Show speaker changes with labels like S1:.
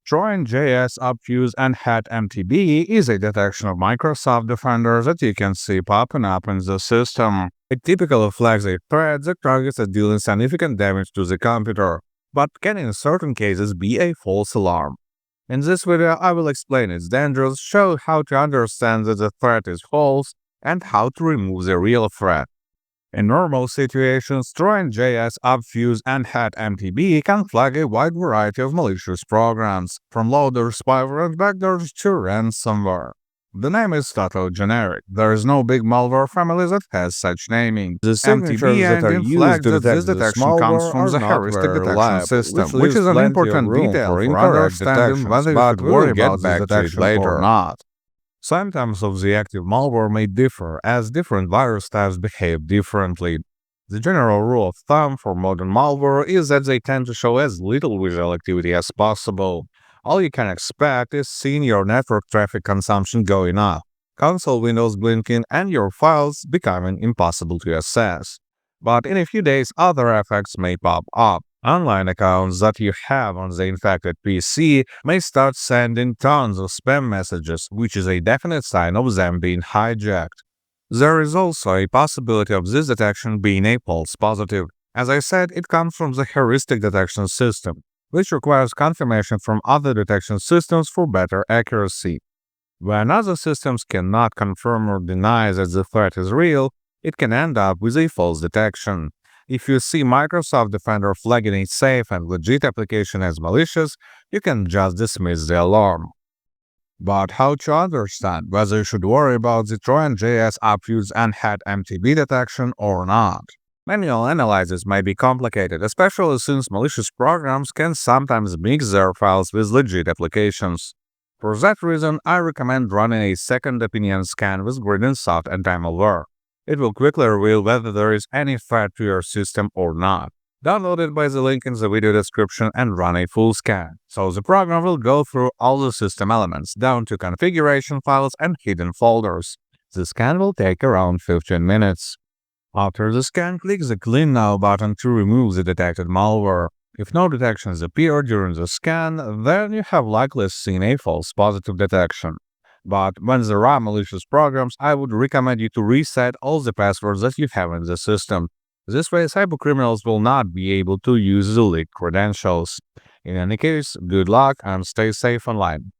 S1: Trojan.js Obfuse.NHAT MTB is a detection of Microsoft Defender that you can see popping up in the system. It typically flags a threat that targets a dealing significant damage to the computer, but can in certain cases be a false alarm. In this video, I will explain its dangers, show how to understand that the threat is false, and how to remove the real threat. In normal situations, Trojan.js Obfuse.NHAT MTB can flag a wide variety of malicious programs, from loaders, spyware, and backdoors to ransomware. The name is totally generic. There is no big malware family that has such naming.
S2: The signatures that are used to detect this malware
S1: from the
S2: are not
S1: heuristic
S2: very
S1: detection
S2: reliable,
S1: system, which is an
S2: plenty of
S1: important
S2: room
S1: detail
S2: for
S1: for
S2: incorrect
S1: understanding
S2: detections,
S1: whether you
S2: but
S1: should
S2: we'll
S1: worry
S2: get
S1: about this
S2: back to it
S1: detection
S2: later.
S1: or not. Symptoms of the active malware may differ, as different virus types behave differently. The general rule of thumb for modern malware is that they tend to show as little visual activity as possible. All you can expect is seeing your network traffic consumption going up, console windows blinking, and your files becoming impossible to access. But in a few days, other effects may pop up. Online accounts that you have on the infected PC may start sending tons of spam messages, which is a definite sign of them being hijacked. There is also a possibility of this detection being a false positive. As I said, it comes from the heuristic detection system, which requires confirmation from other detection systems for better accuracy. When other systems cannot confirm or deny that the threat is real, it can end up with a false detection. If you see Microsoft Defender flagging a safe and legit application as malicious, you can just dismiss the alarm. But how to understand whether you should worry about the Trojan.js Obfuse.NHAT MTB detection or not? Manual analysis may be complicated, especially since malicious programs can sometimes mix their files with legit applications. For that reason, I recommend running a second opinion scan with grid insult anti-malware. It will quickly reveal whether there is any threat to your system or not. Download it by the link in the video description and run a full scan, so the program will go through all the system elements, down to configuration files and hidden folders. The scan will take around 15 minutes. After the scan, click the Clean Now button to remove the detected malware. If no detections appear during the scan, then you have likely seen a false positive detection. But when there are malicious programs, I would recommend you to reset all the passwords that you have in the system. This way, cybercriminals will not be able to use the leaked credentials. In any case, good luck and stay safe online.